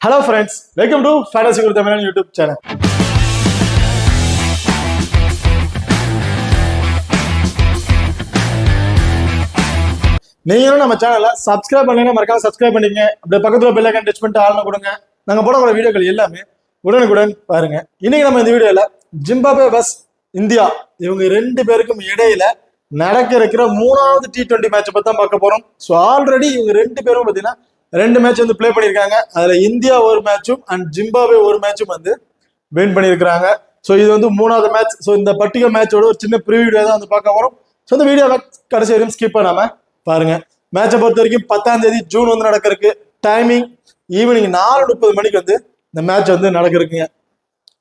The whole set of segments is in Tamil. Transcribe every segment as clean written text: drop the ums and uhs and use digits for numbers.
Hello friends, welcome to Fantasy Guru Tamil YouTube channel. நீங்களும் நம்ம சேனலை சப்ஸ்கிரைப் பண்ணீங்கன்னா மறக்காம சப்ஸ்கிரைப் பண்ணிக்கங்க. அப்படியே பக்கத்துல பெல் ஐகான் டச் பண்ணிட்டு ஆல்னு கொடுங்க. நாங்க போடக்கூடிய வீடியோக்கள் எல்லாமே உடனுக்குடன் பாருங்க. இன்னைக்கு நம்ம இந்த வீடியோல ஜிம்பாப்வே vs இந்தியா இவங்க ரெண்டு பேருக்கும் இடையில நடக்க இருக்கிற மூணாவது T20 மேட்ச் பத்தி தான் பார்க்க போறோம். ஸோ ஆல்ரெடி இவங்க ரெண்டு பேரும் பார்த்தீங்கன்னா ரெண்டு மேட்ச் வந்து பிளே பண்ணியிருக்காங்க. அதுல இந்தியா ஒரு மேட்சும் அண்ட் ஜிம்பாப்வே ஒரு மேட்சும் வந்து வின் பண்ணியிருக்காங்க. ஸோ இது வந்து மூணாவது மேட்ச். ஸோ இந்த பர்டிகுலர் மேட்சோட ஒரு சின்ன ப்ரிவியூ தான் வந்து பார்க்க போறோம். ஸோ இந்த வீடியோவை கடைசி வரைக்கும் ஸ்கிப் பண்ணாம பாருங்க. மேட்சை பொறுத்த வரைக்கும் 10ஆம் தேதி ஜூன் வந்து நடக்க இருக்கு. டைமிங் ஈவினிங் 4:30 மணிக்கு வந்து இந்த மேட்ச் வந்து நடக்க இருக்குங்க.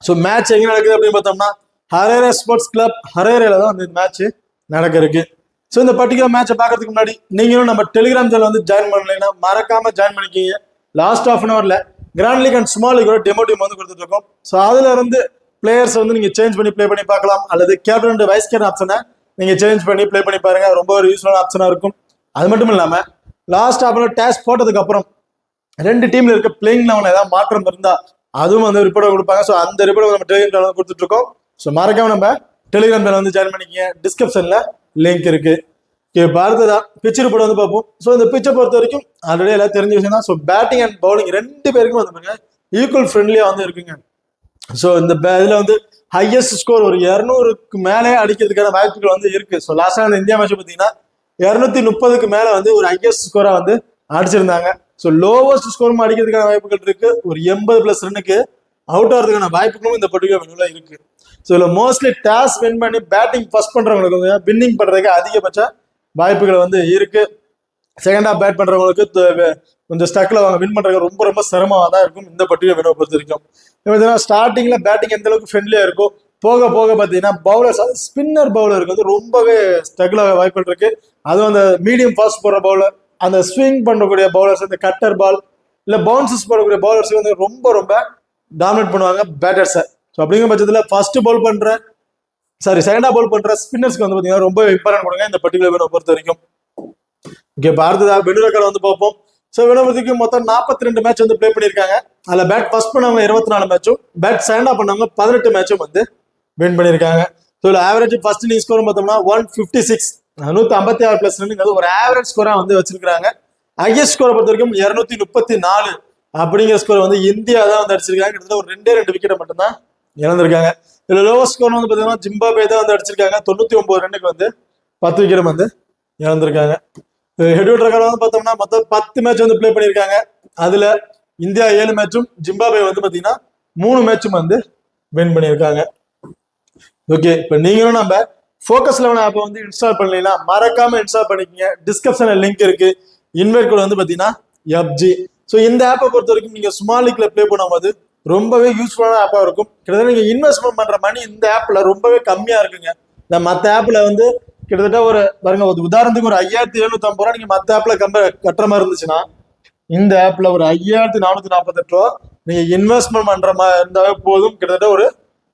ஸோ மேட்ச் எங்க நடக்குது அப்படின்னு பார்த்தோம்னா ஹரேரே ஸ்போர்ட்ஸ் கிளப் ஹரேரேல தான் வந்து மேட்ச் நடக்க இருக்கு. ஸோ இந்த பர்டிகுலர் மேட்சை பார்க்கறதுக்கு முன்னாடி நீங்களும் நம்ம டெலிகிராம் சேனல் வந்து ஜாயின் பண்ணலைன்னா மறக்காம ஜாயின் பண்ணிக்கிங்க. லாஸ்ட் ஆஃப் அன் ஹவர்ல grand league and small league demo team வந்து கொடுத்துட்டு இருக்கோம். ஸோ அதுல இருந்து பிளேயர்ஸ் வந்து நீங்க சேஞ்ச் பண்ணி ப்ளே பண்ணி பார்க்கலாம். அல்லது கேப்டன் அண்ட் வைஸ் கேப்டன் ஆப்ஷனை நீங்க சேஞ்ச் பண்ணி ப்ளே பண்ணி பாருங்க. ரொம்ப ஒரு யூஸ்ஃபுல்லான ஆப்ஷனா இருக்கும். அது மட்டும் இல்லாம last half an hour taste போட்டதுக்கு அப்புறம் ரெண்டு டீம்ல இருக்க பிளேயிங் லெவலில் ஏதாவது மாற்றம் இருந்தா அதுவும் வந்து ரிப்போர்ட் கொடுப்பாங்க. ஸோ அந்த ரிப்போர்ட் நம்ம டெலிகிராம் சேனல் கொடுத்துட்டு இருக்கோம். ஸோ மறக்காம நம்ம டெலிகிராம் சேனல் வந்து ஜாயின் பண்ணிக்கங்க. டிஸ்கிரிப்ஷன்ல லிங்க் இருக்கு. அடுத்ததா பிச் ரிப்போர்ட் வந்து பார்ப்போம். ஸோ இந்த பிச்சை பொறுத்த வரைக்கும் ஆல்ரெடி எல்லாம் தெரிஞ்ச விஷயம் தான். ஸோ பேட்டிங் அண்ட் பவுலிங் ரெண்டு பேருக்கும் வந்து ஈக்குவல் ஃப்ரெண்ட்லியா வந்து இருக்குங்க. ஸோ இந்த இதுல வந்து ஹையஸ்ட் ஸ்கோர் ஒரு 200க்கு மேலே அடிக்கிறதுக்கான வாய்ப்புகள் வந்து இருக்கு. ஸோ லாஸ்டா அந்த இந்தியா மேட்ச் பார்த்தீங்கன்னா 230க்கு மேல வந்து ஒரு ஹையஸ்ட் ஸ்கோரா வந்து அடிச்சிருந்தாங்க. ஸோ லோவஸ்ட் ஸ்கோரும் அடிக்கிறதுக்கான வாய்ப்புகள் இருக்கு. ஒரு 80+ ரன்னுக்கு அவுட் ஆகிறதுக்கான வாய்ப்புகளும் இந்த பர்டிகுலர் இருக்கு. ஸோ இதுல மோஸ்ட்லி டாஸ் வின் பண்ணி பேட்டிங் ஃபர்ஸ்ட் பண்றவங்களுக்கு வந்து வின்னிங் பண்றதுக்கு அதிகபட்ச வாய்ப்புகள் வந்து இருக்கு. செகண்ட் ஹாஃப் பேட் பண்றவங்களுக்கு கொஞ்சம் ஸ்டக்ல அவங்க வின் பண்றதுக்கு ரொம்ப ரொம்ப சிரமமாக தான் இருக்கும் இந்த பர்டிகுலர் வினோ பொறுத்த வரைக்கும். ஸ்டார்டிங்ல பேட்டிங் எந்த அளவுக்கு ஃப்ரெண்ட்லியா இருக்கும், போக போக பார்த்தீங்கன்னா பவுலர்ஸ் ஸ்பின்னர் பவுலருக்கு வந்து ரொம்பவே ஸ்ட்ரகிள் ஆக வாய்ப்புகள் இருக்கு. அதுவும் அந்த மீடியம் ஃபாஸ்ட் போடுற பவுலர், அந்த ஸ்விங் பண்ணக்கூடிய பவுலர்ஸ், அந்த கட்டர் பால் இல்ல பவுன்சஸ் போடக்கூடிய பவுலர்ஸ் வந்து ரொம்ப ரொம்ப டாமினேட் பண்ணுவாங்க பேட்டர்ஸை. ஸோ அப்படிங்கிற பட்சத்தில் ஃபர்ஸ்ட் பவுல் பண்ற செகண்டா பவுல் பண்ற ஸ்பின்னர்ஸ்க்கு வந்து பாத்தீங்கன்னா ரொம்ப இம்பார்ட்டன்ட் கொடுங்க இந்த பர்டிகுலர் வினோ பொறுத்த வரைக்கும். ஓகே, அடுத்ததா வெனு ரெக்கார்டு வந்து பார்ப்போம். ஸோ வினோபதிக்கு மொத்தம் 42 மேட்ச் வந்து பிளே பண்ணியிருக்காங்க. அதில் பேட் ஃபர்ஸ்ட் பண்ணவங்க 24 மேட்சும் பேட் செகண்டா பண்ணவங்க 18 மேட்சும் வந்து வின் பண்ணியிருக்காங்க. ஸோ இதில் ஆவரேஜ் ஃபர்ஸ்ட் இன்னிங் ஸ்கோர் பார்த்தோம்னா 156 156+ ரன்னுங்கிறது ஒரு ஆவரேஜ் ஸ்கோரா வந்து வச்சிருக்காங்க. ஹையஸ்ட் ஸ்கோரை பொறுத்த வரைக்கும் 234 அப்படிங்கிற ஸ்கோர் வந்து இந்தியா தான் வந்து அடிச்சிருக்காங்க. கிட்டத்தட்ட ஒரு 2 விக்கெட்டை மட்டும்தான் இழந்திருக்காங்க. இதுல லோவஸ்ட் ஸ்கோர் வந்து பாத்தீங்கன்னா ஜிம்பாப்வே தான் வந்து அடிச்சிருக்காங்க. 99 ரன்னுக்கு வந்து 10 விக்கெட் வந்து இழந்திருக்காங்க. ஹெட்வுட் ரெக்கார்ட் வந்து பார்த்தோம்னா மொத்தம் 10 மேட்ச் வந்து பிளே பண்ணியிருக்காங்க. அதுல இந்தியா 7 மேட்சும் ஜிம்பாப்வே வந்து பாத்தீங்கன்னா 3 மேட்சும் வந்து வின் பண்ணியிருக்காங்க. ஓகே, இப்போ நீங்களும் நம்ம ஃபோக்கஸ் 11 ஆப்பை வந்து இன்ஸ்டால் பண்ணலாம். மறக்காம இன்ஸ்டால் பண்ணிக்கங்க. டிஸ்கிரிப்ஷன்ல லிங்க் இருக்கு. இன்வைட் கோட் வந்து பாத்தீங்கன்னா FG. ஸோ இந்த ஆப்பை பொறுத்த வரைக்கும் நீங்க ஸ்மால் லீக்ல பிளே பண்ணும்போது ரொம்பவே யூஸ்ஃபுல்லான ஆப்பா இருக்கும். கிட்டத்தட்ட நீங்க இன்வெஸ்ட்மெண்ட் பண்ற மணி இந்த ஆப்ல ரொம்பவே கம்மியா இருக்குங்க. இந்த மற்ற ஆப்ல வந்து கிட்டத்தட்ட ஒரு பாருங்க, ஒரு உதாரணத்துக்கு ஒரு 5750 ரூபா நீங்க மற்ற ஆப்ல கட்டுற மாதிரி இருந்துச்சுன்னா இந்த ஆப்ல ஒரு 5448 ரூபா நீங்க இன்வெஸ்ட்மெண்ட் பண்ற மாதிரி இருந்தாவே போதும். கிட்டத்தட்ட ஒரு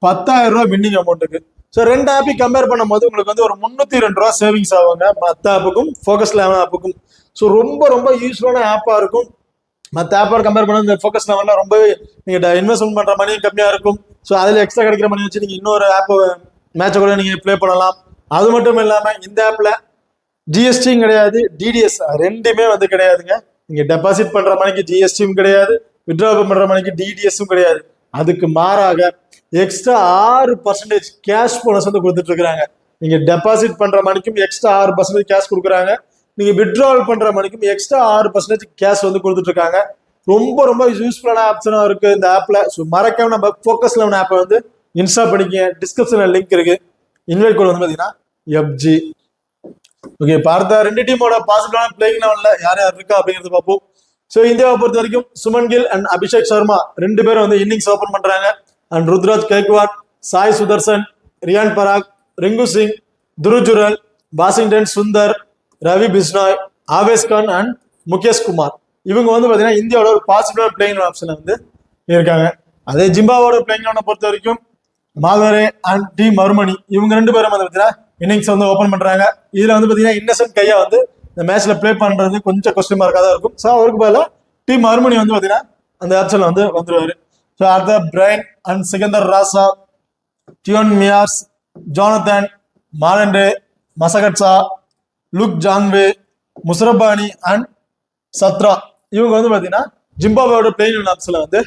10,000 ரூபா வின்னிங் அமௌண்ட் இருக்கு. ஸோ ரெண்டு ஆப்பையும் கம்பேர் பண்ணும்போது உங்களுக்கு வந்து ஒரு 302 ரூபா சேவிங்ஸ் ஆகுங்க மற்ற ஆப்புக்கும் ஃபோக்கஸ் 11 ஆப்புக்கும். ஸோ ரொம்ப ரொம்ப யூஸ்ஃபுல்லான ஆப்பா இருக்கும். மற்ற ஆப்போட கம்பேர் பண்ண இந்த ஃபோக்கஸ் லெவலில் ரொம்பவே நீங்கள் இன்வெஸ்ட்மெண்ட் பண்ணுற மணி கம்மியாக இருக்கும். ஸோ அதில் எக்ஸ்ட்ரா கிடைக்கிற மணி வச்சு நீங்கள் இன்னொரு ஆப் மேட்சை கூட நீங்கள் ப்ளே பண்ணலாம். அது மட்டும் இல்லாமல் இந்த ஆப்பில் ஜிஎஸ்டியும் கிடையாது, டிடிஎஸ் ரெண்டுமே வந்து கிடையாதுங்க. நீங்கள் டெபாசிட் பண்ணுற மணிக்கு ஜிஎஸ்டியும் கிடையாது, வித்ட்ரா பண்ணுற மணிக்கு டிடிஎஸும் கிடையாது. அதுக்கு மாறாக எக்ஸ்ட்ரா 6% கேஷ் போனஸ் வந்து கொடுத்துட்டு இருக்கிறாங்க. நீங்கள் டெபாசிட் பண்ணுற மணிக்கும் எக்ஸ்ட்ரா 6% கேஷ் கொடுக்குறாங்க. நீங்க வித்ட்ராவல் பண்ற மணிக்கும் எக்ஸ்ட்ரா 6% கேஷ் வந்து கொடுத்துட்டு இருக்காங்க. ரொம்ப ரொம்ப யூஸ்ஃபுல்லான ஆப்ஷனா இருக்கு இந்த ஆப்ல. ஸோ மறக்காம நம்ம ஃபோக்கஸ் 11 ஆப்பை வந்து இன்ஸ்டால் பண்ணிக்கங்க. டிஸ்கிரிப்ஷன்ல லிங்க் இருக்கு. இன்வைட் கோட் வந்து பாத்தீங்கன்னா FG. ஓகே, பார்த்தா ரெண்டு டீமோட பாசிபிளான பிளேயிங் லெவல்ல யார் யார் இருக்கா அப்படிங்கிறது பார்ப்போம். ஸோ இந்தியாவை பொறுத்த வரைக்கும் சுமன் கில் அண்ட் அபிஷேக் சர்மா ரெண்டு பேரும் வந்து இன்னிங்ஸ் ஓபன் பண்றாங்க. And Ruturaj Gaikwad, Sai Sudharsan, Riyan Parag, Rinku Singh, Dhruv Jurel, Washington Sundar, Ravi Bishnoi, Avesh Khan and Mukesh Kumar இவங்க வந்து பாத்தீங்கன்னா இந்தியாவோட ஒரு பாசிபிளான பிளேயிங் ஆப்ஷன்ல வந்து இருக்காங்க. அதே ஜிம்பாவோட பிளேயிங் பொறுத்த வரைக்கும் மாதரே அண்ட் டி மருமணி இவங்க ரெண்டு பேரும் வந்து பாத்தீங்கன்னா இன்னிங்ஸ் வந்து ஓபன் பண்றாங்க. இதுல வந்து பாத்தீங்கன்னா இன்னசென்ட் கையா வந்து இந்த மேட்ச்ல பிளே பண்றது கொஞ்சம் கொஸ்டின் மார்க்கா தான் இருக்கும். ஸோ அவருக்கு பதிலாக டி மருமணி வந்து பாத்தீங்கன்னா அந்த ஆப்ஷன்ல வந்து வந்துருவாரு. ஸோ அடுத்த Brian and Sikandar Raza, Dion Myers, Jonathan, Madande, Masakadza, Luke Jongwe, Muzarabani and Chatara, இவங்க வந்து பாத்தீங்கன்னா ஜிம்பாப்வேயோட பிளேயிங் ஆப்ஷன்ல வந்து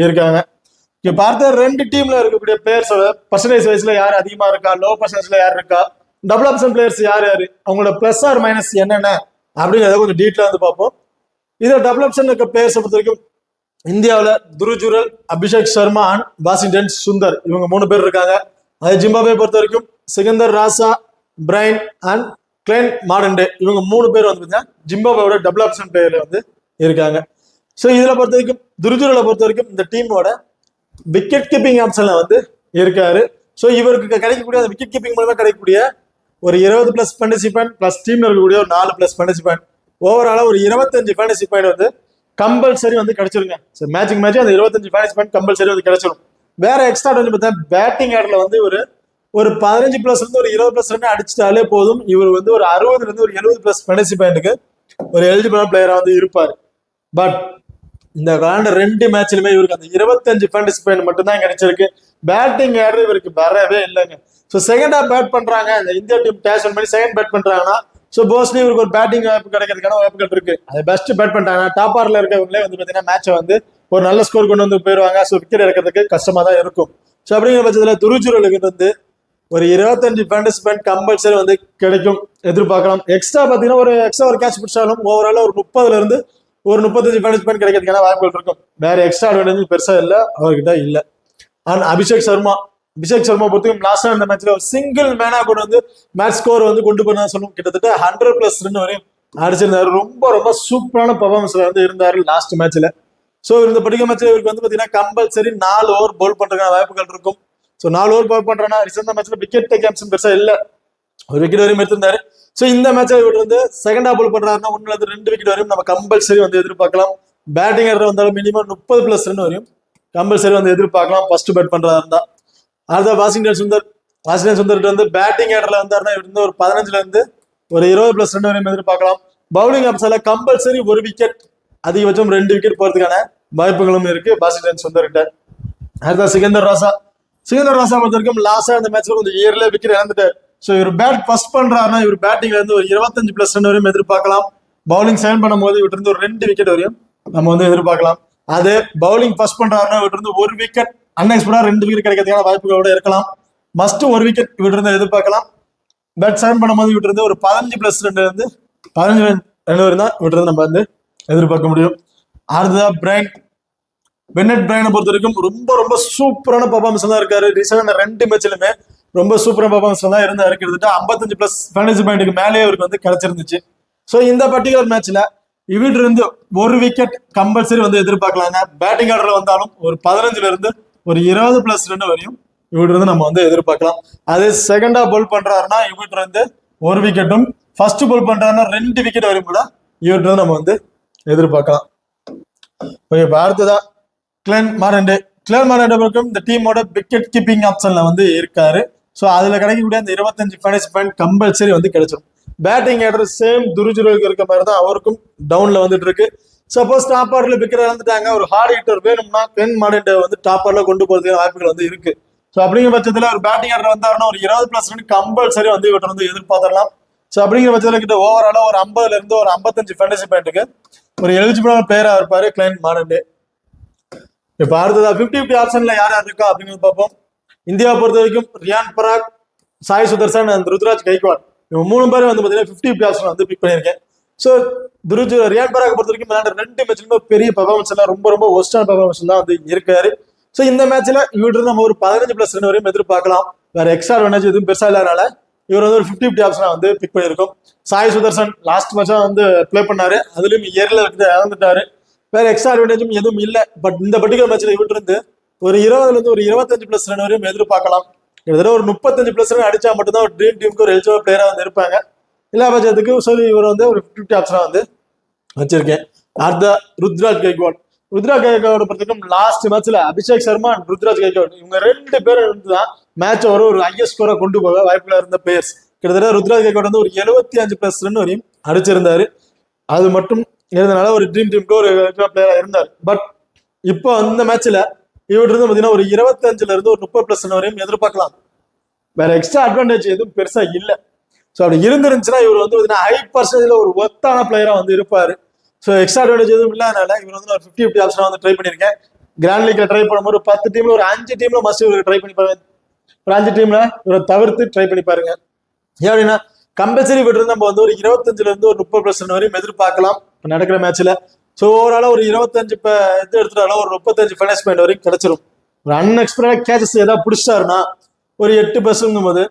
இருக்காங்க. இங்க பார்த்த ரெண்டு டீம்ல இருக்கக்கூடிய பிளேயர்ஸோட பர்சன்டேஜ் வைஸ்ல யார் அதிகமா இருக்கா, லோ பர்சன்டேஜ்ல யார் இருக்கா, டபுள் ஆப்ஷன் பிளேயர்ஸ் யார் யாரு, அவங்களோட பிளஸ் ஆர் மைனஸ் என்னென்ன அப்படிங்கிறத கொஞ்சம் டீட்டெயிலா வந்து பார்ப்போம். இதில் டபுள் ஆப்ஷன் இருக்க பிளேயர்ஸை பொறுத்த வரைக்கும் இந்தியாவில் துருஜுரல், அபிஷேக் சர்மா அண்ட் வாஷிங்டன் சுந்தர், இவங்க 3 பேர் இருக்காங்க. அதே ஜிம்பாப்வே பொறுத்த வரைக்கும் சிகந்தர் ராசா, பிரைன் அண்ட் கிளென் மார்டன்டே, இவங்க 3 பேர் வந்து பார்த்தீங்கன்னா ஜிம்பாப்வேயோட டபுள் ஆப்ஷன் பிளேயர்ல வந்து இருக்காங்க. ஸோ இதுல பொறுத்த வரைக்கும் துருஜுரலை பொறுத்த வரைக்கும் இந்த டீமோட விக்கெட் கீப்பிங் ஆப்ஷன்ல வந்து இருக்காரு. ஸோ இவருக்கு கிடைக்கக்கூடிய அந்த விக்கெட் கீப்பிங் மூலமா கிடைக்கக்கூடிய ஒரு 20 பிளஸ் ஃபேண்டசி பாயிண்ட் பிளஸ் டீம்ல இருக்கக்கூடிய ஒரு 4 பிளஸ் ஃபேண்டசி பாயிண்ட், ஓவராலா ஒரு 25 ஃபேண்டசி பாயிண்ட் வந்து கம்பல்சரி வந்து கிடைச்சிருங்க. ஸோ மேட்சிங் மேட்ச் அந்த 25 ஃபேண்டசி பாயிண்ட் கம்பல்சரி வந்து கிடைச்சிடும். வேற எக்ஸ்ட்ரா வந்து பார்த்தா பேட்டிங் ஆர்டர்ல வந்து ஒரு 15 பிளஸ் இருந்து ஒரு 20 பிளஸ் ரன் அடிச்சிட்டாலே போதும், இவர் வந்து ஒரு 60ல இருந்து ஒரு 70 பிளஸ் ஃபேண்டசி பாயிண்ட்டுக்கு ஒரு எலிஜிபிளான பிளேயரா வந்து இருப்பார். பட் இந்த விளையாண்ட 2 மேட்ச்லுமே இவருக்கு அந்த 25 ஃபேண்டசி பாயிண்ட் மட்டும் தான் கிடைச்சிருக்கு. பேட்டிங் ஆர்டர் இவருக்கு வரவே இல்லைங்க. ஸோ செகண்ட் ஹாஃப் பேட் பண்றாங்க, இந்த இந்தியா டீம் டேஷன் பண்ணி செகண்ட் பேட் பண்றாங்கன்னா ஸோ போஸ்ட்லி இவருக்கு ஒரு பேட்டிங் வாய்ப்பு கிடைக்கிறதுக்கான வாய்ப்புகள் இருக்கு. அது பெஸ்ட் பேட் பண்ணிட்டாங்க, டாப் ஆர்ல இருக்கவங்களே வந்து பாத்தீங்கன்னா மேட்சை வந்து ஒரு நல்ல ஸ்கோர் கொண்டு வந்து போயிருவாங்க. ஸோ விக்கெட் எடுக்கிறதுக்கு கஷ்டமா தான் இருக்கும். ஸோ அப்படிங்கிற பட்சத்தில் துருஜுரலுக்கு வந்து ஒரு 25 ஃபேண்டசி பாயிண்ட் கம்பல்சரி வந்து கிடைக்கும் எதிர்பார்க்கலாம். எக்ஸ்ட்ரா பாத்தீங்கன்னா ஒரு எக்ஸ்ட்ரா ஒரு கேட்ச் பிடிச்சாலும் ஓவரால ஒரு 30ல இருந்து ஒரு 35 ஃபேண்டசி பாயிண்ட் கிடைக்கிறதுக்கான வாய்ப்புகள் இருக்கும். வேற எக்ஸ்ட்ரா அட்வான்டேஜ் பெருசா இல்ல அவர்கிட்ட இல்ல. அண்ட் அபிஷேக் சர்மா பொறுத்தவரைக்கும் லாஸ்டா இந்த மேட்ச்ல ஒரு சிங்கிள் மேனா கொண்டு வந்து மேட்ச் ஸ்கோர் வந்து கொண்டு போனா சொல்லும், கிட்டத்தட்ட 100 பிளஸ் ரன் வரையும் அடிச்சிருந்தாரு. ரொம்ப ரொம்ப சூப்பரான பர்ஃபார்மன்ஸ்ல வந்து இருந்தாரு லாஸ்ட் மேட்ச்ல. ஸோ இந்த படிக்க மேட்ச்ல இவருக்கு வந்து பாத்தீங்கன்னா கம்பல்சரி 4 ஓவர் பவுல் பண்றதுக்கான வாய்ப்புகள் இருக்கும். ஸோ 4 ஓவர் பவுல் பண்றேன்னா ரிசென்ட் மேட்ச்ல விக்கெட் டேக் ஆப்ஷன் பெருசா இல்ல, ஒரு விக்கெட் வரையும் எடுத்திருந்தாரு. ஸோ இந்த மேட்ச்ல இவர் வந்து செகண்ட் ஹாஃப் பவுல் பண்றாருன்னா 1 அல்லது 2 விக்கெட் வரையும் நம்ம கம்பல்சரி வந்து எதிர்பார்க்கலாம். பேட்டிங் ஆர்டர் வந்தாலும் மினிமம் 30 பிளஸ் ரன் வரையும் கம்பல்சரி வந்து எதிர்பார்க்கலாம் ஃபர்ஸ்ட் பேட் பண்றதா இருந்தா. அடுத்த வாஷிங்டன் சுந்தர் வந்து பேட்டிங் ஆர்டர்ல வந்தாருன்னா இவர் வந்து ஒரு 15ல இருந்து ஒரு 20 பிளஸ் ரன் வரையும் எதிர்பார்க்கலாம். பவுலிங் ஆப்ஷன்ல கம்பல்சரி 1 விக்கெட், அதிகபட்சம் 2 விக்கெட் போறதுக்கான வாய்ப்புகளும் இருக்கு வாஷிங்டன் சுந்தர் கிட்ட. அடுத்த சிகந்தர் ராசா பொறுத்த வரைக்கும் லாஸ்டா இந்த மேட்ச்ல கொஞ்சம் இயர்ல விக்கெட் இழந்துட்டார். ஸோ இவர் பேட் ஃபர்ஸ்ட் பண்றாருன்னா இவர் பேட்டிங்ல இருந்து ஒரு 25 பிளஸ் ரன் வரையும் எதிர்பார்க்கலாம். பவுலிங் சைன் பண்ணும்போது இவர்கிட்ட இருந்து ஒரு 2 விக்கெட் வரையும் நம்ம வந்து எதிர்பார்க்கலாம். அது பவுலிங் ஃபர்ஸ்ட் பண்றாருன்னா இவர்கிட்ட இருந்து 1 விக்கெட், அன்எக்ஸ்பெக்டா 2 விக்கெட் கிடைக்கிறதுக்கான வாய்ப்புகளோட இருக்கலாம். மஸ்ட் 1 விக்கெட் இவர்கிட்ட இருந்து எதிர்பார்க்கலாம். பேட் சைன் பண்ணும்போது இவர்கிட்ட இருந்து ஒரு 15 பிளஸ் ரன் இருந்து 15 ரன் வரையும் தான் இவர்கிட்ட இருந்து நம்ம வந்து எதிர்பார்க்க முடியும். அடுத்ததா பென்னட் பிரைனை பொறுத்த வரைக்கும் ரொம்ப ரொம்ப சூப்பரான பர்ஃபார்மன்ஸ் தான் இருக்காரு. ரீசெண்டா 2 மேட்ச்லுமே ரொம்ப சூப்பரான பர்ஃபார்மன்ஸ் தான் இருந்தாரு. கிட்டத்தட்ட 55 பிளஸ் ஃபேண்டசி பாயிண்ட்டுக்கு மேலே இவருக்கு வந்து கிடைச்சிருந்துச்சு. ஸோ இந்த பர்டிகுலர் மேட்ச்ல இவர்கிட்ட இருந்து 1 விக்கெட் கம்பல்சரி வந்து எதிர்பார்க்கலாங்க. பேட்டிங் ஆர்டர்ல வந்தாலும் ஒரு 15ல இருந்து ஒரு 20 பிளஸ் ரன் வரையும் இவர்கிட்ட இருந்து நம்ம வந்து எதிர்பார்க்கலாம். அதே செகண்டா பவுல் பண்றாருன்னா இவர்கிட்ட இருந்து 1 விக்கெட்டும், ஃபர்ஸ்ட் பவுல் பண்றாருன்னா 2 விக்கெட் வரையும் கூட இவர்கிட்ட இருந்து நம்ம வந்து எதிர்பார்க்கலாம். ஓகே, இப்போ அடுத்ததா கிளென் மார்டன்டே பொறுத்தவரைக்கும் இந்த டீமோட விக்கெட் கீப்பிங் ஆப்ஷன்ல வந்து இருக்காரு. ஸோ அதுல கிடைக்கக்கூடிய அந்த 25 ஃபேண்டசி பாயிண்ட் கம்பல்சரி வந்து கிடைச்சிடும். பேட்டிங் ஆர்டர் சேம் துருஜுரலுக்கு இருக்க மாதிரி தான் அவருக்கும் டவுன்ல வந்துட்டு இருக்கு. சப்போஸ் டாப் ஆர்டர்ல விக்கெட் இழந்துட்டாங்க, ஒரு ஹார்ட் ஹிட்டர் வேணும்னா கிளென் மார்டன்டே வந்து டாப் ஆர்டர்ல கொண்டு போறதுக்கு வாய்ப்புகள் வந்து இருக்கு. ஸோ அப்படிங்கிற பட்சத்துல ஒரு பேட்டிங் ஆர்டர் வந்தாருன்னா ஒரு 20 பிளஸ் ரன் கம்பல்சரி வந்து இவற்றை வந்து எதிர்பார்த்தரலாம். ஸோ அப்படிங்கிற பட்சத்துல கிட்ட ஓவராலா ஒரு 50ல இருந்து ஒரு 55 ஃபேண்டசி பாயிண்ட்டுக்கு ஒரு எலிஜிபிளான பிளேயரா இருப்பாரு கிளென் மார்டன்டே. இப்ப அடுத்ததா 50-50 ஆப்ஷன்ல யார் இருக்கா அப்படிங்கிறது பார்ப்போம். இந்தியாவை பொறுத்த வரைக்கும் ரியான் பராக், சாய் சுதர்சன் அண்ட் ருத்ராஜ் கைக்வாட், இவங்க 3 பேரும் வந்து பாத்தீங்கன்னா 50-50 ஆப்ஷன் வந்து பிக் பண்ணியிருக்கேன். ஸோ ரியான் பராக் பொறுத்த வரைக்கும் 2 மேட்ச்லுமே பெரிய பர்ஃபார்மன்ஸ் எல்லாம் ரொம்ப ரொம்ப ஒஸ்டான பர்ஃபார்மன்ஸ் தான் வந்து இருக்காரு. ஸோ இந்த மேட்ச்ல இவர்கிட்ட நம்ம ஒரு 15 பிளஸ் ரன் வரையும் எதிர்பார்க்கலாம். வேற எக்ஸ்ட்ரா அட்வான்டேஜ் எதுவும் பெருசா இல்லாதனால இவர் வந்து ஒரு 50-50 ஆப்ஷனா வந்து பிக் பண்ணியிருக்கோம். சாய் சுதர்சன் லாஸ்ட் மேட்சா வந்து பிளே பண்ணாரு, அதுலயும் இயர்ல இழந்துட்டாரு. வேற எக்ஸ்ட்ரா அட்வான்டேஜும் எதுவும் இல்லை. பட் இந்த பர்டிகுலர் மேட்ச்ல இவர்கிட்ட இருந்து ஒரு 20ல இருந்து ஒரு 25 பிளஸ் ரன் வரையும் எதிர்பார்க்கலாம். கிட்டத்தட்ட ஒரு 35 பிளஸ் ரன் அடிச்சா மட்டும்தான் ஒரு ட்ரீம் டீமுக்கு ஒரு எலிஜிபிள் பிளேயரா வந்து இருப்பாங்க. எல்லா பட்சத்துக்கு சொல்லி இவர் வந்து ஒரு 50-50 ஆப்ஷனா வந்து வச்சிருக்கேன். அடுத்த ருத்ராஜ் கைக்வாட் பொறுத்தவரைக்கும் லாஸ்ட் மேட்ச்ல அபிஷேக் சர்மா அண்ட் ருத்ராஜ் கைக்வாட் இவங்க 2 பேரும் இருந்து தான் மேட்ச் ஒரு ஹையஸ்ட் ஸ்கோரா கொண்டு போக வாய்ப்புல இருந்த பிளேயர்ஸ். கிட்டத்தட்ட ருத்ராஜ் கைக்வாட் வந்து ஒரு 75 பிளஸ் ரன் வரையும் அடிச்சிருந்தாரு. அது மட்டும் இருந்தனால ஒரு ட்ரீம் டீமுக்கு ஒரு பிளேயரா இருந்தார். பட் இப்போ அந்த மேட்ச்ல இவர்கிட்ட இருந்து பாத்தீங்கன்னா ஒரு 25ல இருந்து ஒரு 30+ வரையும் எதிர்பார்க்கலாம். வேற எக்ஸ்ட்ரா அட்வான்டேஜ் எதுவும் பெருசா இல்ல. ஸோ அப்படி இருந்துருந்துச்சுன்னா இவர் வந்து பாத்தீங்கன்னா ஹை பர்சன்டேஜ்ல ஒரு ஒத்தான பிளேயரா வந்து இருப்பாரு. ஸோ எக்ஸ்ட்ரா அட்வான்டேஜ் எதுவும் இல்லாதனால இவர் வந்து ஒரு 50-50 ஆப்ஷனா வந்து ட்ரை பண்ணியிருக்கேன். கிராண்ட் லீக்ல ட்ரை பண்ணும்போது ஒரு 10 டீம்ல ஒரு 5 டீம்ல மஸ்ட் இவருக்கு ட்ரை பண்ணி பாருங்க. ஒரு 5 டீம்ல இவரை தவிர்த்து ட்ரை பண்ணி பாருங்க. ஏன் அப்படின்னா கம்பல்சரி விட்டு நம்ம வந்து ஒரு 25ல இருந்து ஒரு 30% வரையும் எதிர்பார்க்கலாம் நடக்கிற மேட்ச்ல. ஸோ ஓவராலா ஒரு 25 இது எடுத்துட்டாலும் ஒரு 35 ஃபைனல்ஸ் பாயிண்ட் வரைக்கும் கிடைச்சிரும். ஒரு அன்எக்ஸ்பெக்டடா கேச்சஸ் ஏதாவது பிடிச்சாருன்னா ஒரு 8% போது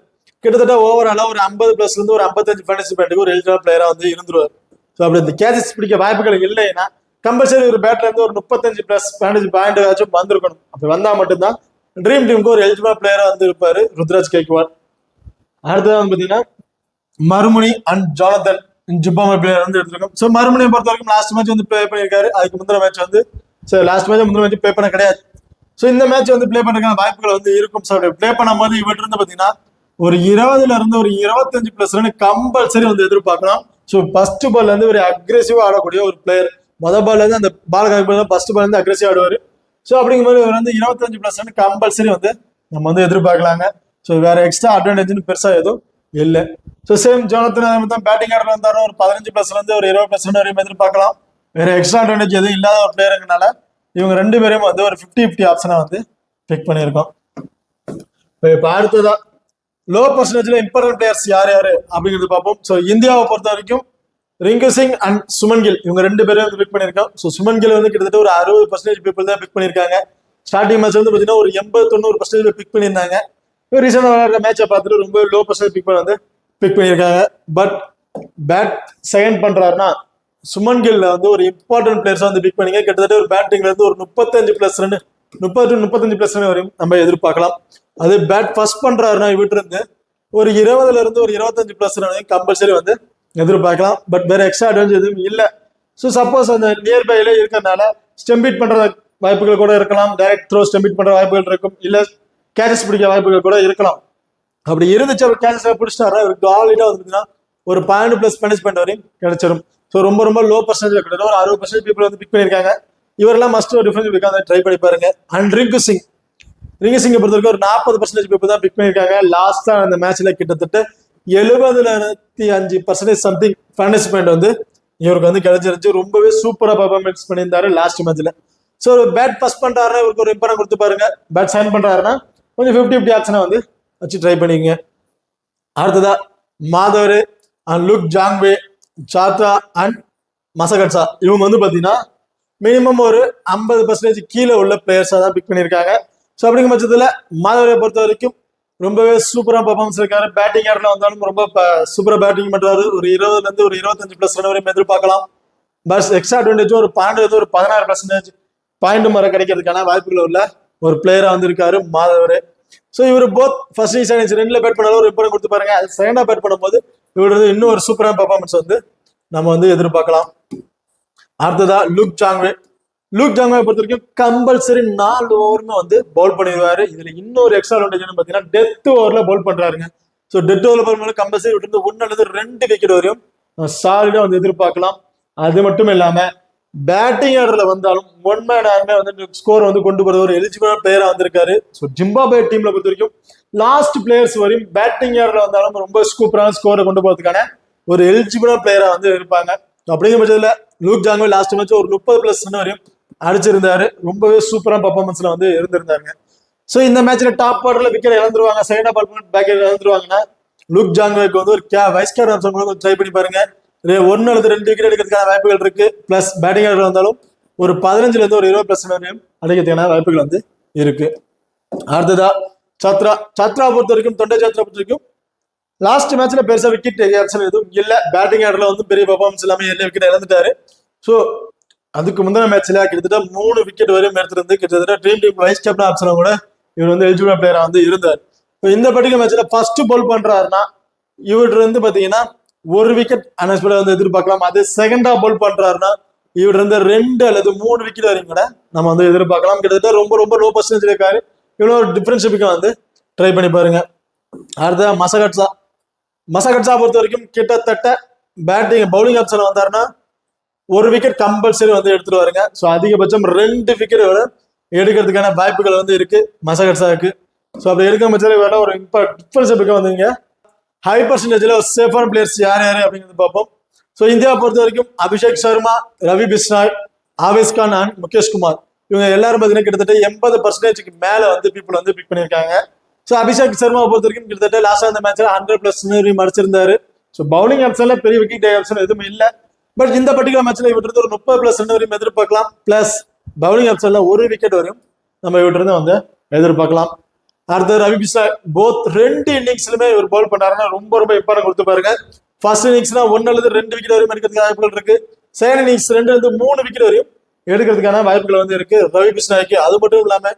கிட்டத்தட்ட ஓவராலா ஒரு 50+ இருந்து ஒரு 55 ஃபைனல்ஸ் பாயிண்ட்டுக்கு ஒரு எலிஜிபிள் பிளேயரா வந்து இருந்துருவார். ஸோ அப்படி இந்த கேச்சஸ் பிடிக்க வாய்ப்புகள் இல்லைன்னா கம்பல்சரி ஒரு பேட்ல இருந்து ஒரு 35+ ஃபேண்டசி பாயிண்ட் ஆச்சும் வந்திருக்கணும். அப்படி வந்தா மட்டும்தான் ட்ரீம் டீமுக்கு ஒரு எலிஜிபிள் பிளேயரா வந்து இருப்பாரு ருத்ராஜ் கைக்வாட். அடுத்தது வந்து பாத்தீங்கன்னா மறுமுனி அண்ட் ஜானதன் ஜிம்பாப்வே பிளேயர் வந்து எடுத்திருக்கோம். ஸோ மறுமுனியை பொறுத்த வரைக்கும் லாஸ்ட் மேட்ச் வந்து ப்ளே பண்ணியிருக்காரு. அதுக்கு முந்தின மேட்ச் வந்து லாஸ்ட் மேட்ச் முந்தின மேட்ச் ப்ளே பண்ண கிடையாது. ஸோ இந்த மேட்ச் வந்து ப்ளே பண்றதுக்கான வாய்ப்புகள் வந்து இருக்கும். ஸோ அப்படி ப்ளே பண்ணும்போது இவர்கிட்ட இருந்து பாத்தீங்கன்னா ஒரு 20ல இருந்து ஒரு 25+ ரன் கம்பல்சரி வந்து எதிர்பார்க்கலாம். ஸோ ஃபர்ஸ்ட் பால்ல இருந்து ஒரு அக்ரெசிவா ஆடக்கூடிய ஒரு பிளேயர். மொதல் பால்ல இருந்து அந்த பால் ஃபர்ஸ்ட் பால் இருந்து அக்ரெசிவ் ஆடுவார். ஸோ அப்படிங்கும்போது இவர் வந்து 25+ ரன் கம்பல்சரி வந்து நம்ம வந்து எதிர்பார்க்கலாங்க. ஸோ வேற எக்ஸ்ட்ரா அட்வான்டேஜ்னு பெருசா எதுவும் இல்லை. ஸோ சேம் ஜோனத்தன் தான் பேட்டிங் ஆர்டர் வந்தாலும் ஒரு 15+ இருந்து ஒரு 20% வரையும் எதிர்பார்க்கலாம். வேற எக்ஸ்ட்ரா அட்வான்டேஜ் எதுவும் இல்லாத ஒரு பிளேயருங்கனால இவங்க 2 பேரையும் வந்து ஒரு 50-50 ஆப்ஷனா வந்து பிக் பண்ணியிருக்கோம். இப்போ அடுத்ததா லோ பர்சன்டேஜ்ல இம்பார்ட்டன்ட் பிளேயர்ஸ் யார் யாரு அப்படிங்கிறது பார்ப்போம். ஸோ இந்தியாவை பொறுத்த வரைக்கும் ரிங்கு சிங் அண்ட் சுமன் கில் இவங்க 2 பேரும் வந்து பிக் பண்ணியிருக்கோம். ஸோ சுமன் கில் வந்து கிட்டத்தட்ட ஒரு 60% பீப்புள் தான் பிக் பண்ணியிருக்காங்க. ஸ்டார்டிங் மேட்ச் வந்து பார்த்தீங்கன்னா ஒரு 80-90% பிக் பண்ணியிருந்தாங்க. ரீசெண்டாக விளையாடுற மேட்சை பார்த்துட்டு ரொம்ப லோ பர்சன்டேஜ் பீப்புள் வந்து பிக் பண்ணியிருக்காங்க. பட் பேட் செகண்ட் பண்றாருன்னா சுமன் கில்ல வந்து ஒரு இம்பார்ட்டன்ட் பிளேயர்ஸ் வந்து பிக் பண்ணிங்க. கிட்டத்தட்ட ஒரு பேட்டிங்ல இருந்து ஒரு 35+ ரன் 30-35+ ரன் வரையும் நம்ம எதிர்பார்க்கலாம். அது பேட் ஃபர்ஸ்ட் பண்றாருன்னா இவர்கிட்ட இருந்து ஒரு 20ல இருந்து ஒரு 25+ ரன் கம்பல்சரி வந்து எதிர்பார்க்கலாம். பட் வேற எக்ஸ்ட்ரா அட்வான்டேஜ் எதுவும் இல்லை. ஸோ சப்போஸ் அந்த நியர்பைல இருக்கிறதுனால ஸ்டெம்பிட் பண்ற வாய்ப்புகள் கூட இருக்கலாம். டைரக்ட் த்ரோ ஸ்டெம்பிட் பண்ற வாய்ப்புகள் இருக்கும். இல்ல கேச்சஸ் பிடிக்க வாய்ப்புகள் கூட இருக்கலாம். அப்படி இருந்துச்சு அவர் கேச்சஸ் பிடிச்சிட்டாரா இவருக்கு ஆல்ரெடி வந்து ஒரு 12+ பனிஷ்மெண்ட் வரையும் கிடைச்சிடும். ஸோ ரொம்ப ரொம்ப லோ பர்சன்டேஜ் கிட்டத்தட்ட ஒரு 60% பீப்புள் வந்து பிக் பண்ணியிருக்காங்க. இவரெல்லாம் மஸ்ட் ஒரு டிஃபரன்ஸ் பிக்காக ட்ரை பண்ணி பாருங்க. அண்ட் ரிங்கு சிங்கை பொறுத்த வரைக்கும் ஒரு 40% பீப்புள் தான் பிக் பண்ணியிருக்காங்க. லாஸ்டா அந்த மேட்ச்ல கிட்டத்தட்ட 70-5% சம்திங் பனிஷ்மெண்ட் வந்து இவருக்கு வந்து கிடைச்சிருச்சு. ரொம்பவே சூப்பரா பர்ஃபார்மன்ஸ் பண்ணியிருந்தாரு லாஸ்ட் மேட்ச்ல. ஸோ பேட் பாஸ் பண்றாருன்னா இவருக்கு ஒரு இம்பார்ட்டன் கொடுத்து பாருங்க. பேட் சைன் பண்றாருன்னா கொஞ்சம் 50-50 ஆப்ஷனா வந்து வச்சு ட்ரை பண்ணிங்க. அடுத்ததா Madhevere and Luke Jongwe Chatara and Masakadza இவங்க வந்து பாத்தீங்கன்னா மினிமம் ஒரு 50% கீழே உள்ள பிளேயர்ஸா தான் பிக் பண்ணியிருக்காங்க. ஸோ அப்படிங்கிற பட்சத்துல மாதவரை பொறுத்த வரைக்கும் ரொம்பவே சூப்பரா பர்ஃபார்மன்ஸ் இருக்காரு. பேட்டிங் ஆர்டர்ல வந்தாலும் ரொம்ப சூப்பரா பேட்டிங் பண்றாரு. ஒரு 20ல இருந்து ஒரு 25+ ரன் வரையும் எதிர்பார்க்கலாம். பஸ் எக்ஸ்ட்ரா அட்வான்டேஜ் ஒரு 12 ஒரு 16% பாயிண்ட் முறை கிடைக்கிறதுக்கான வாய்ப்புகள் உள்ள ஒரு பிளேயரா வந்து இருக்காரு மாதவரே. ஸோ இவர் போத் ஃபர்ஸ்ட் இன்னிங்ஸ் 2ல பேட் பண்ணாலும் ஒரு இம்பார்ட்டன் கொடுத்து பாருங்க. அது செகண்டா பேட் பண்ணும்போது இவர் வந்து இன்னும் ஒரு சூப்பரான பர்ஃபார்மன்ஸ் வந்து நம்ம வந்து எதிர்பார்க்கலாம். அடுத்ததா லுக் ஜாங்வே பொறுத்த வரைக்கும் கம்பல்சரி 4 ஓவருமே வந்து பவுல் பண்ணிடுவாரு. இதுல இன்னொரு எக்ஸ்ட்ரா அட்வான்டேஜ் பாத்தீங்கன்னா டெத் ஓவர்ல பவுல் பண்றாருங்க. ஸோ டெத் ஓவர்ல பவுல் கம்பல்சரி விட்டு 1 அல்லது 2 விக்கெட் வரையும் சாலிடா வந்து எதிர்பார்க்கலாம். அது மட்டும் இல்லாம பேட்டிங் ஆர்டர்ல வந்தாலும் 1 மேன் ஆர்மே வந்து ஸ்கோர் வந்து கொண்டு போறது ஒரு எலிஜிபிளான பிளேயரா வந்திருக்காரு. ஸோ ஜிம்பாப்வே டீம்ல பொறுத்த வரைக்கும் லாஸ்ட் பிளேயர்ஸ் வரையும் பேட்டிங் ஆர்டர்ல வந்தாலும் ரொம்ப சூப்பரான ஸ்கோரை கொண்டு போறதுக்கான ஒரு எலிஜிபிளான பிளேயரா வந்து இருப்பாங்க. அப்படிங்கிற பட்சத்துல லூக் ஜாங்வே லாஸ்ட் மேட்ச் ஒரு 30+ ரன் வரையும் அடிச்சிருந்தாரு. ரொம்பவே சூப்பரான பர்ஃபார்மன்ஸ்ல வந்து இருந்திருந்தாங்க. ஸோ இந்த மேட்ச்ல டாப் ஆர்டர்ல விக்கெட் இழந்துருவாங்க, செகண்ட் பால் பேக் இழந்துருவாங்கன்னா லூக் ஜாங்வேக்கு வந்து ஒரு வைஸ் கேப்டன் ஆப்ஷன் ட்ரை பண்ணி பாருங்க. 1 அல்லது 2 விக்கெட் எடுக்கிறதுக்கான வாய்ப்புகள் இருக்கு. பிளஸ் பேட்டிங் ஆர்டர் வந்தாலும் ஒரு 15ல இருந்து ஒரு 20+ வரையும் அடிக்கிறதுக்கான வாய்ப்புகள் வந்து இருக்கு. அடுத்ததா சத்ரா பொறுத்த வரைக்கும் தொண்டை சத்ரா பொறுத்த வரைக்கும் லாஸ்ட் மேட்ச்ல பெருசா விக்கெட் எதுவும் இல்ல. பேட்டிங் ஆர்டர்ல வந்து பெரிய பர்ஃபார்மன்ஸ் இல்லாம 7 விக்கெட் இழந்துட்டாரு. ஸோ அதுக்கு முந்தின மேட்ச்ல கிட்டத்தட்ட 3 விக்கெட் வரையும் எடுத்திருந்து கிட்டத்தட்ட ட்ரீம் டீம் வைஸ் கேப்டன் ஆப்ஷனா கூட இவர் வந்து எலிஜிபிள் பிளேயரா வந்து இருந்தார். இந்த பர்டிகுலர் மேட்ச்ல ஃபர்ஸ்ட் பவுல் பண்றாருன்னா இவர்கிட்ட இருந்து பாத்தீங்கன்னா 1 விக்கெட் அன்எக்ஸ்பெக்டா வந்து எதிர்பார்க்கலாம். அது செகண்டா பவுல் பண்றாருன்னா இவர்கிட்ட இருந்து 2 அல்லது 3 விக்கெட் வரையும் கூட நம்ம வந்து எதிர்பார்க்கலாம். கிட்டத்தட்ட ரொம்ப ரொம்ப லோ பர்சன்டேஜ் இருக்காரு. இவ்வளவு டிஃபரன்ஷிப்புக்கு வந்து ட்ரை பண்ணி பாருங்க. அடுத்த மசகட்சா பொறுத்த வரைக்கும் கிட்டத்தட்ட பவுலிங் ஆப்ஷன் வந்தாருன்னா ஒரு விக்கெட் கம்பல்சரி வந்து எடுத்துட்டு வருங்க. ஸோ அதிகபட்சம் 2 விக்கெட் எடுக்கிறதுக்கான வாய்ப்புகள் வந்து இருக்கு மசகட்ஸாவுக்கு. ஸோ அப்படி எடுக்கிற பட்சத்தில் வேணா ஒரு டிஃபரன்ஸ் பக்கம் வந்தீங்க. ஹை பர்சன்டேஜ்ல சேஃபான பிளேயர்ஸ் யார் யாரு அப்படிங்கிறது பார்ப்போம். ஸோ இந்தியாவை பொறுத்த வரைக்கும் அபிஷேக் சர்மா, ரவி பிஸ்னாய், ஆவேஸ் கான் அண்ட் முகேஷ் குமார் இவங்க எல்லாரும் பார்த்தீங்கன்னா கிட்டத்தட்ட 80% மேல வந்து பீப்புள் வந்து பிக் பண்ணியிருக்காங்க. ஸோ அபிஷேக் சர்மாவை பொறுத்த வரைக்கும் கிட்டத்தட்ட லாஸ்ட் அந்த மேட்ச்ல 100+ செஞ்சுரி அடிச்சிருந்தாரு. ஸோ பவுலிங் ஆப்ஷன்ல பெரிய விக்கெட் ஆப்ஷன் எதுவும் இல்லை. பட் இந்த பர்டிகுலர் மேட்ச்ல இவற்றிருந்து ஒரு 30+ ரன் வரையும் எதிர்பார்க்கலாம். பிளஸ் பவுலிங் ஆப்ஷன்ல ஒரு விக்கெட் வரையும் நம்ம இவற்றிருந்து வந்து எதிர்பார்க்கலாம். அடுத்து ரவி பிஸ்னாய் போத் 2 இன்னிங்ஸ்லுமே இவர் பவுல் பண்ணாருன்னா ரொம்ப ரொம்ப இம்பார்ட்டன் கொடுத்து பாருங்க. ஃபர்ஸ்ட் இன்னிங்ஸ்னா 1 அல்லது 2 விக்கெட் வரையும் எடுக்கிறதுக்கு வாய்ப்புகள் இருக்கு. செகண்ட் இன்னிங்ஸ் 2 to 3 விக்கெட் வரையும் எடுக்கிறதுக்கான வாய்ப்புகள் வந்து இருக்கு ரவி பிஸ்னாய்க்கு. அது மட்டும் இல்லாம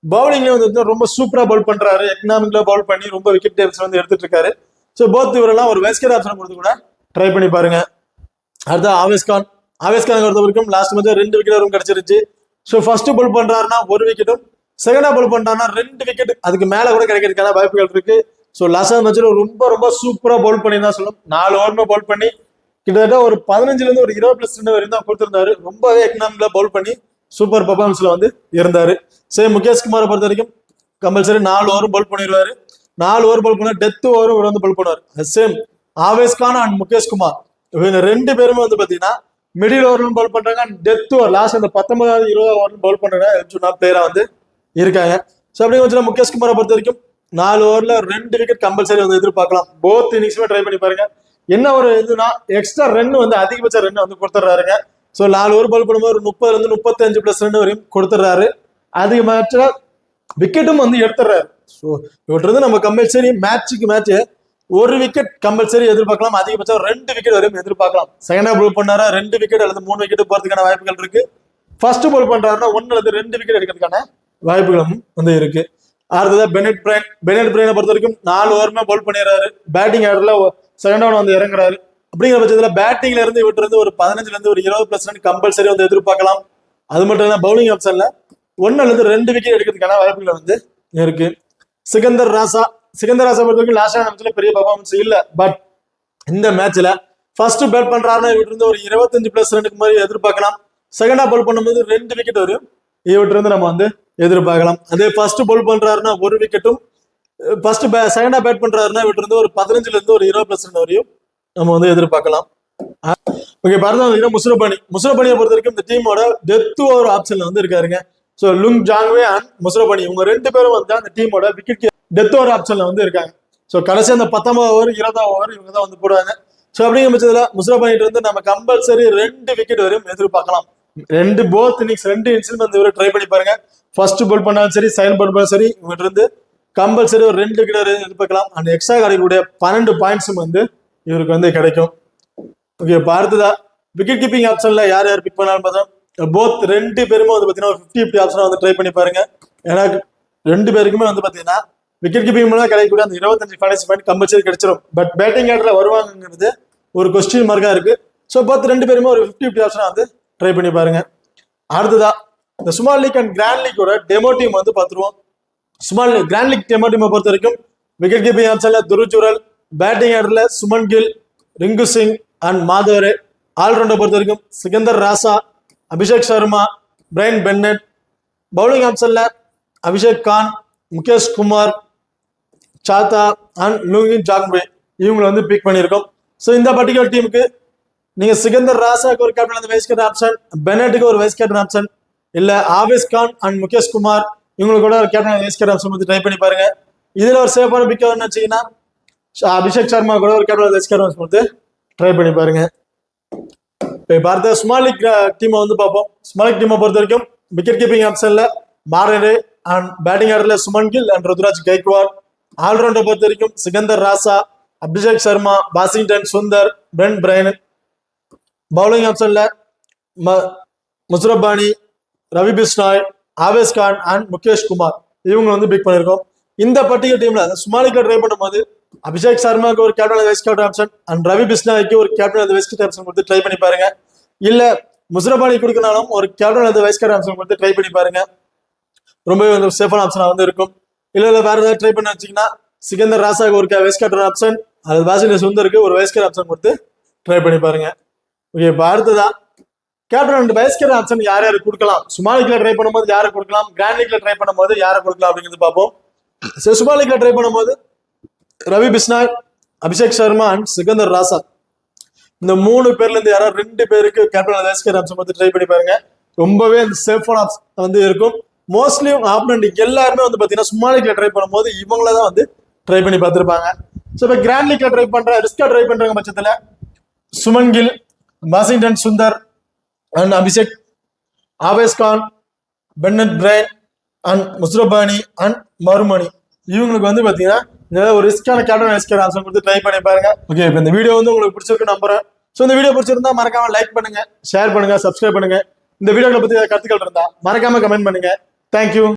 பவுலிங்ல வந்து ரொம்ப சூப்பரா பவுல் பண்றாரு. எக்கனாமிக்ல பவுல் பண்ணி ரொம்ப விக்கெட் டேப்ஸ் வந்து எடுத்துட்டு இருக்காரு. ஸோ போத் இவரெல்லாம் ஒரு வைஸ் கேட் ஆப்ஷன் கொடுத்து கூட ட்ரை பண்ணி பாருங்க. அடுத்து ஆவேஸ் கான் பொறுத்த வரைக்கும் லாஸ்ட் மேட்ச் 2 விக்கெட் வரைக்கும் கிடைச்சிருச்சு. ஸோ ஃபர்ஸ்ட் பவுல் பண்றாருன்னா ஒரு விக்கெட்டும், செகண்டா பவுல் பண்றாருன்னா 2 விக்கெட் அதுக்கு மேல கூட கிடைக்கிறதுக்கான வாய்ப்புகள் இருக்கு. ஸோ லாஸ்ட் மேட்ச்ல ரொம்ப ரொம்ப சூப்பரா பவுல் பண்ணி தான் சொல்லணும். 4 ஓவர்மே பவுல் பண்ணி கிட்டத்தட்ட ஒரு 15ல இருந்து ஒரு 20+ ரன் வரையும் தான் கொடுத்திருந்தாரு. ரொம்பவே எக்கனாமிக்ல பவுல் பண்ணி சூப்பர் பர்ஃபார்மன்ஸ்ல வந்து இருந்தாரு. சரி, முகேஷ் குமாரை பொறுத்த வரைக்கும் கம்பல்சரி 4 ஓவரும் பவுல் பண்ணிடுவாரு. 4 ஓவர் பவுல் பண்ணா டெத் ஓவரும் இவர் வந்து பவுல் பண்ணுவார். சேம் ஆவேஸ் கான் அண்ட் முகேஷ் குமார் இவங்க 2 பேருமே வந்து பாத்தீங்கன்னா மிடில் ஓவர்லும் பவுல் பண்றாங்க. டெத் ஓவர் லாஸ்ட் அந்த 19வது 20வது ஓவரும் பவுல் பண்றாங்க பிளேயரா வந்து இருக்காங்க. ஸோ அப்படி கொஞ்சம் முகேஷ் குமாரை பொறுத்த வரைக்கும் 4 ஓவர்ல 2 விக்கெட் கம்பல்சரி வந்து எதிர்பார்க்கலாம். போத் இன்னிங்ஸுமே ட்ரை பண்ணி பாருங்க. என்ன ஒரு இதுனா எக்ஸ்ட்ரா ரன் வந்து அதிகபட்ச ரன் வந்து கொடுத்துட்றாருங்க. ஸோ 4 ஓவர் பால் பண்ணும்போது ஒரு 30ல இருந்து 35+ ரன் வரையும் கொடுத்துட்றாரு. அதிகபட்ச விக்கெட்டும் வந்து எடுத்துடுறாரு. ஸோ இவற்றிருந்து நம்ம கம்பல்சரி மேட்சுக்கு மேட்ச் ஒரு விக்கெட் கம்பல்சரி எதிர்பார்க்கலாம். அதிகபட்சம் 2 விக்கெட் வரையும் எதிர்பார்க்கலாம். செகண்டா பவுல் பண்ணாரா 2 விக்கெட் அல்லது 3 விக்கெட் போறதுக்கான வாய்ப்புகள் இருக்கு. ஃபர்ஸ்ட் பவுல் பண்றாருன்னா 1 அல்லது 2 விக்கெட் எடுக்கிறதுக்கான வாய்ப்புகளும் வந்து இருக்கு. அடுத்தது பெனட் பிரைனை பொறுத்த வரைக்கும் 4 ஓவருமே பவுல் பண்ணிடுறாரு. பேட்டிங் ஆர்டர்ல செகண்ட் ஓவர் வந்து இறங்குறாரு. அப்படிங்கிற பட்சத்துல பேட்டிங்ல இருந்து இவற்றிருந்து ஒரு 15ல இருந்து ஒரு 20+ ரன் கம்பல்சரி வந்து எதிர்பார்க்கலாம். அது மட்டும் இல்ல பவுலிங் ஆப்ஷன்ல 1 அல்லது 2 விக்கெட் எடுக்கிறதுக்கான வாய்ப்புகள் வந்து இருக்கு. சிகந்தர் ராசா பொறுத்த வரைக்கும் லாஸ்ட் மேட்ச்ல பெரிய பர்ஃபார்மன்ஸ் இல்ல. பட் இந்த மேட்ச்ல ஃபர்ஸ்ட் பேட் பண்றாருன்னா இவற்றிருந்து ஒரு 25+ ரன்னுக்கு மாதிரி எதிர்பார்க்கலாம். செகண்டா பவுல் பண்ணும்போது 2 விக்கெட் வரும் இவற்றிருந்து நம்ம வந்து எதிர்பார்க்கலாம். அதே ஃபர்ஸ்ட் பவுல் பண்றாருன்னா ஒரு விக்கெட்டும், செகண்டா பேட் பண்றாருன்னா இவற்றிருந்து ஒரு 15ல இருந்து ஒரு 20+ ரன் வரையும் நம்ம வந்து எதிர்பார்க்கலாம். ஓகே, பாருங்க முஸ்ரபானியை பொறுத்த வரைக்கும் இந்த டீமோட டெத் ஓவர் ஆப்ஷன்ல வந்து இருக்காருங்க. ஸோ லுங் ஜாங்வே அண்ட் முஸ்ரபானி இவங்க 2 பேரும் வந்து அந்த டீமோட விக்கெட் டெத் ஓவர் ஆப்ஷன்ல வந்து இருக்காங்க. ஸோ கடைசி அந்த 19வது ஓவர் 20வது ஓவர் இவங்க தான் வந்து போடுவாங்க. ஸோ அப்படிங்கிற பட்சத்துல முஸ்ரபானிட்டு வந்து நம்ம கம்பல்சரி 2 விக்கெட் வரையும் எதிர்பார்க்கலாம். போத் இன்னிங்ஸ் 2 இன்னிங்ஸ்ல வந்து இவரை ட்ரை பண்ணி பாருங்க. ஃபர்ஸ்ட் பவுல் பண்ணாலும் சரி, செகண்ட் பவுல் பண்ணாலும் சரி, இவங்க இருந்து கம்பல்சரி ஒரு 2 விக்கெட் எதிர்பார்க்கலாம். அந்த எக்ஸ்ட்ரா கிடைக்கக்கூடிய 12 பாயிண்ட்ஸும் வந்து இவருக்கு வந்து கிடைக்கும். ஓகே, இப்போ அடுத்ததா விக்கெட் கீப்பிங் ஆப்ஷன்ல யார் யார் பிக் பண்ணாலும் பார்த்தோம். போத் 2 பேருமே வந்து பாத்தீங்கன்னா ஒரு 50-50 ஆப்ஷனா வந்து ட்ரை பண்ணி பாருங்க. ஏன்னா 2 பேருக்குமே வந்து பாத்தீங்கன்னா விக்கெட் கீப்பிங் மூலம் கிடைக்கக்கூடிய அந்த 25 பாயிண்ட் கம்பல்சரி கிடைச்சிடும். பட் பேட்டிங் ஆர்டர்ல வருவாங்கிறது ஒரு கொஸ்டின் மார்க்கா இருக்கு. ஸோ போத் 2 பேருமே ஒரு 50-50 ஆப்ஷனா வந்து ட்ரை பண்ணி பாருங்க. அடுத்ததா இந்த ஸ்மால் லீக் அண்ட் கிராண்ட் லீக்கோட டெமோ டீம் வந்து பார்த்துருவோம். கிராண்ட் லீக் டெமோ டீமை பொறுத்த வரைக்கும் விக்கெட் கீப்பிங் ஆப்ஷன்ல துருஜுரல், பேட்டிங் ஆர்டர்ல சுமன் கில், ரிங்கு சிங் அண்ட் மாதவரே, ஆல்ரவுண்டை பொறுத்த வரைக்கும் Sikandar Raza, Abhishek Sharma, Brian Bennett, bowling ஆப்ஷன்ல அபிஷேக் கான், முகேஷ் குமார், சாத்தா அண்ட் லுங்கின் ஜாங்வே இவங்களை வந்து பிக் பண்ணியிருக்கோம். ஸோ இந்த பர்டிகுலர் டீமுக்கு நீங்க சிகந்தர் ராசாக்கு ஒரு கேப்டன் அந்த வைஸ் கேப்டன் ஆப்ஷன், பென்னட்டுக்கு ஒரு வைஸ் கேப்டன் ஆப்ஷன், இல்ல ஆவேஸ் கான் அண்ட் முகேஷ் குமார் இவங்களுக்கு கூட ஒரு கேப்டன் வைஸ் கேப்டன் ஆப்ஷன் வந்து ட்ரை பண்ணி பாருங்க. இதுல ஒரு சேஃபான பிக் வச்சுங்கன்னா அபிஷேக் சர்மா கூட ஒரு கேப்டன் வைஸ் கேப்டன் ஆப்ஷன் வந்து ட்ரை பண்ணி பாருங்க. இப்போ பார்த்த ஸ்மால் லீக் டீமை வந்து பார்ப்போம். ஸ்மால் லீக் டீமை பொறுத்த வரைக்கும் விக்கெட் கீப்பிங் ஆப்ஷன்ல மாரனே அண்ட் பேட்டிங் ஆர்டர்ல சுமன் கில் அண்ட் ருத்ராஜ் கைக்வாட், ஆல்ரவுண்டை பொறுத்த வரைக்கும் Sikandar Raza, Abhishek Sharma, Washington Sundar, Brian, bowling ஆப்ஷன்ல முஸ்ரபானி, ரவி பிஸ்னாய், ஆவேஸ் கான் அண்ட் முகேஷ் குமார் இவங்க வந்து பிக் பண்ணியிருக்கோம். இந்த பர்டிகுலர் டீம்ல ஸ்மால் லீக்ல ட்ரை பண்ணும்போது அபிஷேக் சர்மாக்கு ஒரு captain vice captain option and Ravi பிஸ்னாய்க்கு ஒரு கேப்டன் வைஸ் கேப்டன் ஆப்ஷன் கொடுத்து ட்ரை பண்ணி பாருங்க. இல்ல முஸ்ரபானி கொடுக்கனாலும் ஒரு கேப்டன் வைஸ் கேப்டன் ஆப்ஷன் கொடுத்து ட்ரை பண்ணி பாருங்க. ரொம்பவே வந்து சேஃபான ஆப்ஷனா வந்து இருக்கும். இல்ல வேற ஏதாவது ட்ரை பண்ண வச்சீங்கன்னா சிகந்தர் ராசாக்கு ஒரு வைஸ் கேப்டன் ஆப்ஷன், அது வாஷிங்டன் சுந்தருக்கு ஒரு வைஸ் கேப்டன் ஆப்ஷன் கொடுத்து ட்ரை பண்ணி பாருங்க. ஓகே, இப்போ அடுத்ததா captain and vice captain option யார் யாருக்கு கொடுக்கலாம், சுமால் லீக்ல ட்ரை பண்ணும்போது யாருக்கு கொடுக்கலாம், கிராண்ட் லீக்ல ட்ரை பண்ணும்போது யாரை கொடுக்கலாம் அப்படிங்கிறது பார்ப்போம். சுமால் லீக்ல ட்ரை பண்ணும்போது ரவி பிஸ்னாய், அபிஷேக் சர்மா அண்ட் சிகந்தர் ராசா, இந்த 3 பேர்ல இருந்து யாராவது 2 பேருக்கு கேப்டன் வைஸ் கேப்டன் ஆப்ஷன் வந்து ட்ரை பண்ணி பாருங்க. ரொம்பவே சேஃபான ஆப்ஷன் வந்து இருக்கும். மோஸ்ட்லி ஆப்பனண்ட் எல்லாருமே வந்து பாத்தீங்கன்னா சுமால் லீக்ல ட்ரை பண்ணும்போது இவங்கள தான் வந்து ட்ரை பண்ணி பார்த்திருப்பாங்க. ஸோ இப்போ கிராண்ட் லீக்ல ட்ரை பண்ற ரிஸ்கா ட்ரை பண்றவங்க பட்சத்துல Shubman Gill, Washington Sundar and Abhishek, Avesh Khan, Bennett Brian and Muzarabani and Marumani, இவங்களுக்கு வந்து பாத்தீங்கன்னா ஒரு ரிஸ்கான கேப்டன் வைஸ் கேப்டன் ஆப்ஷன் கொடுத்து ட்ரை பண்ணி பாருங்க. ஓகே, இப்போ இந்த வீடியோ வந்து உங்களுக்கு பிடிச்சிருக்கு நம்புறேன். ஸோ இந்த வீடியோ பிடிச்சிருந்தா மறக்காம லைக் பண்ணுங்க, ஷேர் பண்ணுங்க, சப்ஸ்கிரைப் பண்ணுங்க. இந்த வீடியோக்களை பத்தி கருத்துக்கள் இருந்தா மறக்காம கமெண்ட் பண்ணுங்க. தேங்க்யூ.